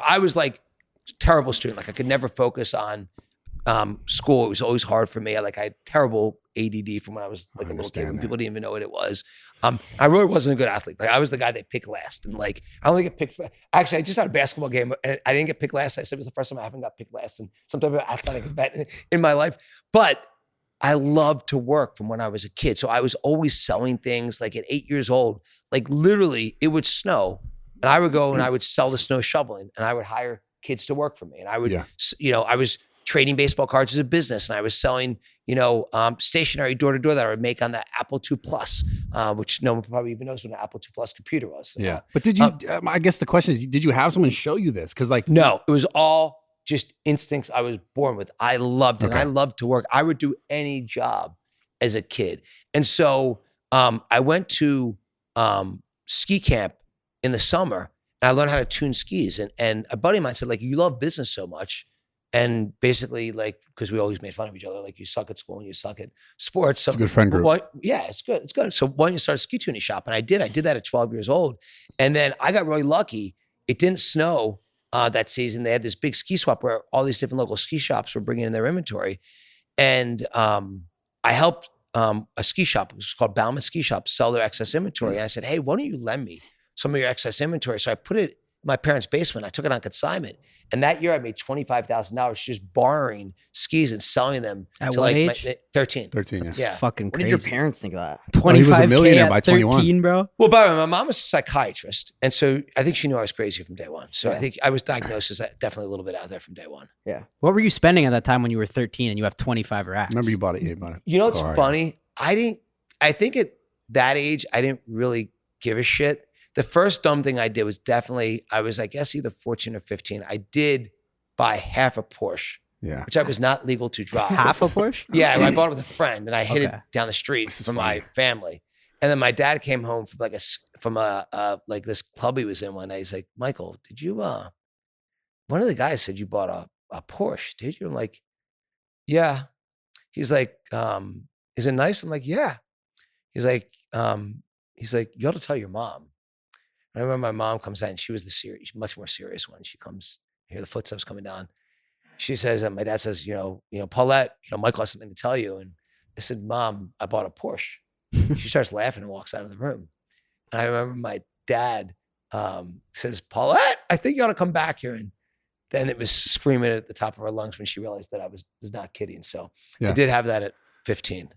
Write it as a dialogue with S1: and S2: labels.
S1: I was like terrible student. Like I could never focus on school. It was always hard for me. I had terrible ADD from when I was like a little kid when people didn't even know what it was. I really wasn't a good athlete. Like I was the guy they picked last, and like I only get picked for, actually I just had a basketball game and I didn't get picked last. I said it was the first time I haven't got picked last in some type of athletic event in my life. But I loved to work from when I was a kid. So I was always selling things. Like at 8 years old, like literally it would snow and I would go and I would sell the snow shoveling and I would hire kids to work for me. And I would, I was trading baseball cards as a business, and I was selling, stationery door to door that I would make on the Apple II Plus, which no one probably even knows what an Apple II Plus computer was.
S2: Yeah, but did you? I guess the question is, did you have someone show you this? Because
S1: no, it was all just instincts I was born with. I loved it. Okay. I loved to work. I would do any job as a kid, and so I went to ski camp in the summer, and I learned how to tune skis. And a buddy of mine said, like, you love business so much. And basically, like, because we always made fun of each other, like you suck at school and you suck at sports. So,
S2: it's a good friend group.
S1: Yeah, it's good. It's good. So why don't you start a ski tuning shop? And I did. I did that at 12 years old. And then I got really lucky. It didn't snow that season. They had this big ski swap where all these different local ski shops were bringing in their inventory. And I helped a ski shop, it was called Bauman Ski Shop, sell their excess inventory. And I said, hey, why don't you lend me some of your excess inventory? So I put it in my parents' basement. I took it on consignment. And that year I made $25,000 just borrowing skis and selling them.
S3: At
S1: to
S3: what
S1: like
S3: age?
S1: 13.
S2: 13,
S1: yeah.
S3: Fucking crazy.
S4: What did your parents think of that?
S3: 25K
S2: he was a millionaire by
S3: 13,
S2: 21.
S3: bro.
S1: Well, by the way, my mom was a psychiatrist. And so I think she knew I was crazy from day one. So I think I was diagnosed as definitely a little bit out there from day one.
S4: Yeah.
S3: What were you spending at that time when you were 13 and you have 25 racks?
S2: Remember you bought it. Yeah, you bought it.
S1: You know what's funny? I think at that age, I didn't really give a shit. The first dumb thing I did was definitely, I was, I guess, either 14 or 15. I did buy half a Porsche, which I was not legal to drive.
S3: Half a Porsche?
S1: Yeah, I bought it with a friend, and I hid it down the street from my family. And then my dad came home from like this club he was in one day. He's like, Michael, did you? One of the guys said you bought a Porsche, did you? I'm like, yeah. He's like, is it nice? I'm like, yeah. He's like, you ought to tell your mom. I remember my mom comes in. She was the much more serious one. She comes, hear the footsteps coming down. She says, my dad says, Paulette, Michael has something to tell you. And I said, Mom, I bought a Porsche. She starts laughing and walks out of the room. And I remember my dad says, Paulette, I think you ought to come back here. And then it was screaming at the top of her lungs when she realized that I was not kidding. So I did have that at 15.